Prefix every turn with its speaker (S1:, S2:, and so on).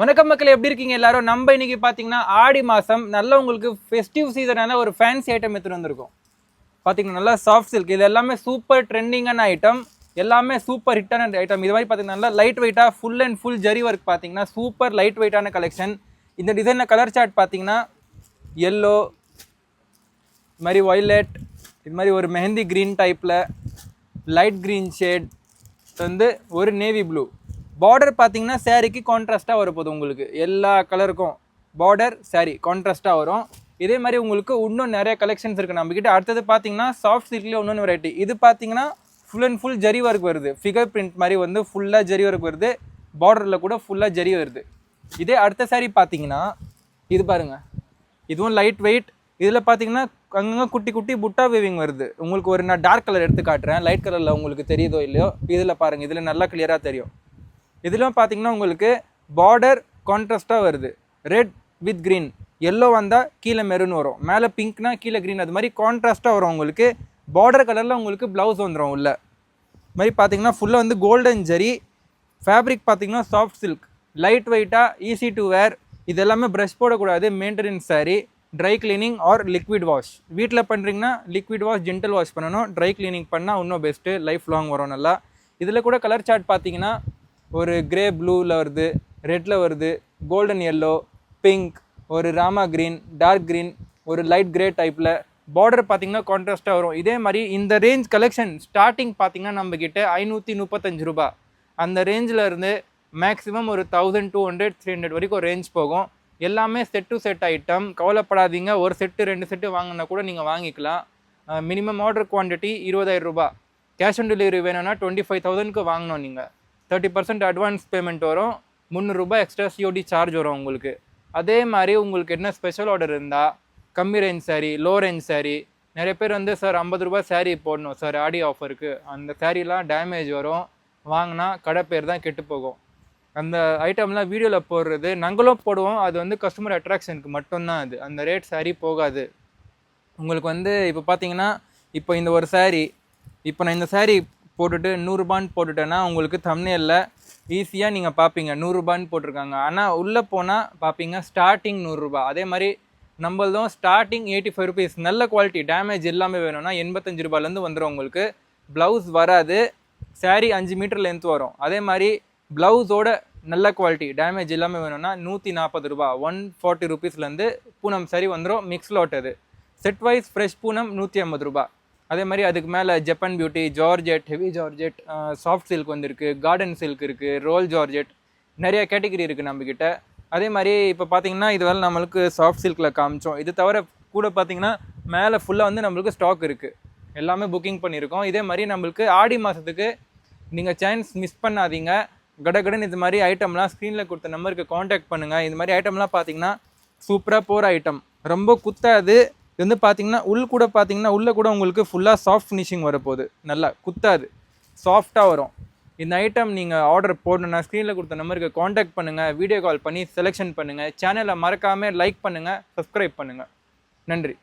S1: வணக்கம் மக்களே, எப்படி இருக்கீங்க எல்லாரும்? நம்ம இன்னைக்கு பார்த்தீங்கன்னா ஆடி மாதம் நல்ல உங்களுக்கு ஃபெஸ்டிவ் சீசனால ஒரு ஃபேன்சி ஐட்டம் எடுத்துகிட்டு வந்திருக்கோம். பார்த்தீங்கன்னா நல்லா சாஃப்ட் சில்க், இது எல்லாமே சூப்பர் ட்ரெண்டிங்கான ஐட்டம், எல்லாமே சூப்பர் ஹிட்டான ஐட்டம். இது மாதிரி பார்த்தீங்கன்னா நல்லா லைட் வெயிட்டாக full and full zari work, பார்த்தீங்கன்னா சூப்பர் லைட் வெயிட்டான கலெக்ஷன். இந்த டிசைனில் கலர் சார்ட் பார்த்தீங்கன்னா எல்லோ, இது மாதிரி ஒய்லெட், இது மாதிரி ஒரு மெஹந்தி க்ரீன் டைப்பில், லைட் க்ரீன் ஷேட் வந்து ஒரு நேவி ப்ளூ. பார்டர் பார்த்தீங்கன்னா சாரீக்கு கான்ட்ராஸ்ட்டாக வரப்போகுது. உங்களுக்கு எல்லா கலருக்கும் பார்டர் சாரீ கான்ட்ராஸ்ட்டாக வரும். இதே மாதிரி உங்களுக்கு இன்னும் நிறைய கலெக்ஷன்ஸ் இருக்குது நம்மக்கிட்ட. அடுத்தது பார்த்தீங்கன்னா சாஃப்ட் சில்க்லேயே இன்னொன்று வெரைட்டி. இது பார்த்தீங்கன்னா full and full zari work வருது, ஃபிகர் பிரிண்ட் மாதிரி வந்து ஃபுல்லாக ஜரி ஒர்க் வருது, பார்டரில் கூட ஃபுல்லாக ஜரி வருது. இதே அடுத்த சாரீ பார்த்தீங்கன்னா இது பாருங்கள், இதுவும் லைட் வெயிட். இதில் பார்த்தீங்கன்னா அங்கங்கே குட்டி குட்டி புட்டா வேவிங் வருது. உங்களுக்கு ஒரு நான் டார்க் கலர் எடுத்து காட்டுறேன், லைட் கலரில் உங்களுக்கு தெரியுதோ இல்லையோ. இதில் பாருங்கள், இதில் நல்லா கிளியராக தெரியும். இதெல்லாம் பார்த்தீங்கன்னா உங்களுக்கு பார்டர் கான்ட்ராஸ்ட்டாக வருது, ரெட் வித் க்ரீன். எல்லோ வந்தால் கீழே மெரூன் வரும், மேலே பிங்க்னா கீழே க்ரீன், அது மாதிரி கான்ட்ராஸ்ட்டாக வரும். உங்களுக்கு பார்டர் கலரில் உங்களுக்கு ப்ளவுஸ் வந்துடும் உள்ள. இது மாதிரி பார்த்தீங்கன்னா ஃபுல்லாக வந்து கோல்டன் ஜரி. ஃபேப்ரிக் பார்த்தீங்கன்னா சாஃப்ட் சில்க், லைட் வெயிட்டாக, ஈஸி டு வேர். இது எல்லாமே ப்ரஷ் போடக்கூடாது, maintenance sari. Dry cleaning or liquid wash. வீட்டில் பண்ணுறீங்கன்னா லிக்விட் வாஷ், ஜென்டல் வாஷ் பண்ணணும். ட்ரை கிளீனிங் பண்ணால் இன்னும் பெஸ்ட்டு, லைஃப் லாங் வரும் நல்லா. இதில் கூட கலர் சார்ட் பார்த்தீங்கன்னா ஒரு கிரே ப்ளூவில் வருது, ரெட்டில் வருது, கோல்டன் எல்லோ, பிங்க், ஒரு ராமா க்ரீன், டார்க் க்ரீன், ஒரு லைட் கிரே டைப்பில். பார்டர் பார்த்தீங்கன்னா கான்ட்ராஸ்ட்டாக வரும். இதே மாதிரி இந்த ரேஞ்ச் கலெக்ஷன் ஸ்டார்டிங் பார்த்தீங்கன்னா நம்மக்கிட்ட 535 ரூபா அந்த ரேஞ்சில் இருந்து மேக்ஸிமம் ஒரு 1200 300 வரைக்கும் ரேஞ்ச் போகும். எல்லாமே செட் டு செட் ஐட்டம், கவலைப்படாதீங்க. ஒரு செட்டு 2 செட்டு வாங்கினா கூட நீங்கள் வாங்கிக்கலாம். மினிமம் ஆர்டர் குவான்டிட்டி 20,000 ரூபா. கேஷ் ஆன் டெலிவரி வேணும்னா 25,000க்கு வாங்கணும். நீங்கள் 30% அட்வான்ஸ் பேமெண்ட் வரும், 300 ரூபா எக்ஸ்ட்ரா சிஓடி சார்ஜ் வரும் உங்களுக்கு. அதே மாதிரி உங்களுக்கு என்ன ஸ்பெஷல் ஆர்டர் இருந்தால் கம்மி range sari, low range sari. நிறைய பேர் வந்து சார் 50 ரூபா சாரீ போடணும் சார் ஆடி ஆஃபருக்கு, அந்த சாரீலாம் டேமேஜ் வரும், வாங்கினா கடை பேர் தான் கெட்டு போகும். அந்த ஐட்டம்லாம் வீடியோவில் போடுறது நாங்களும் போடுவோம், அது வந்து கஸ்டமர் அட்ராக்ஷனுக்கு மட்டும்தான். அது அந்த ரேட் சாரீ போகாது. உங்களுக்கு வந்து இப்போ பார்த்தீங்கன்னா இப்போ இந்த ஒரு சாரீ, இப்போ நான் இந்த சாரீ போட்டுட்டு 100 ரூபான்னு போட்டுட்டேன்னா உங்களுக்கு தம்ப்நெயில்ல ஈஸியாக நீங்கள் பார்ப்பீங்க 100 ரூபான்னு போட்டிருக்காங்க. ஆனால் உள்ளே போனால் பார்ப்பீங்க ஸ்டார்டிங் 100 ரூபா. அதே மாதிரி நம்மளதும் ஸ்டார்டிங் 85 ருபீஸ். நல்ல குவாலிட்டி, டேமேஜ் எல்லாமே வேணும்னா 85 ரூபாயிலேருந்து வந்துடும் உங்களுக்கு. ப்ளவுஸ் வராது, சாரீ 5 மீட்டர் லென்த் வரும். அதே மாதிரி ப்ளவுஸோட நல்ல குவாலிட்டி, டேமேஜ் எல்லாமே வேணும்னா 140 ரூபா, 140 ருபீஸ்லேருந்து பூனம் சாரீ வந்துடும். மிக்ஸ் லோட் அது. செட் வைஸ் ஃப்ரெஷ் பூனம் 150 ரூபா. அதே மாதிரி அதுக்கு மேலே Japan beauty, georgette, heavy georgette, soft silk வந்துருக்கு, கார்டன் சில்க் இருக்குது, ரோல் ஜார்ஜெட், நிறைய கேட்டகிரி இருக்குது நம்மக்கிட்ட. அதே மாதிரி இப்போ பார்த்தீங்கன்னா இது வேலை நம்மளுக்கு சாஃப்ட் சில்கில் காமிச்சோம். இது தவிர கூட பார்த்தீங்கன்னா மேலே ஃபுல்லாக வந்து நம்மளுக்கு ஸ்டாக் இருக்குது, எல்லாமே புக்கிங் பண்ணியிருக்கோம். இதே மாதிரி நம்மளுக்கு ஆடி மாதத்துக்கு நீங்கள் சான்ஸ் மிஸ் பண்ணாதீங்க. கடகடன் இது மாதிரி ஐட்டம்லாம் ஸ்க்ரீனில் கொடுத்த நம்பருக்கு காண்டாக்ட் பண்ணுங்கள். இது மாதிரி ஐட்டம்லாம் பார்த்தீங்கன்னா சூப்பராக போகிற ஐட்டம், ரொம்ப குத்தாது. இது வந்து பார்த்தீங்கன்னா கூட பார்த்தீங்கன்னா உள்ளே கூட உங்களுக்கு ஃபுல்லாக சாஃப்ட் ஃபினிஷிங் வரப்போகுது, நல்லா குத்தாது, சாஃப்டாக வரும். இந்த ஐட்டம் நீங்கள் ஆர்டர் போடணுன்னா ஸ்க்ரீனில் கொடுத்த நம்பருக்கு காண்டாக்ட் பண்ணுங்கள், வீடியோ கால் பண்ணி செலெக்ஷன் பண்ணுங்கள். சேனலை மறக்காமல் லைக் பண்ணுங்கள், சப்ஸ்கிரைப் பண்ணுங்கள். நன்றி.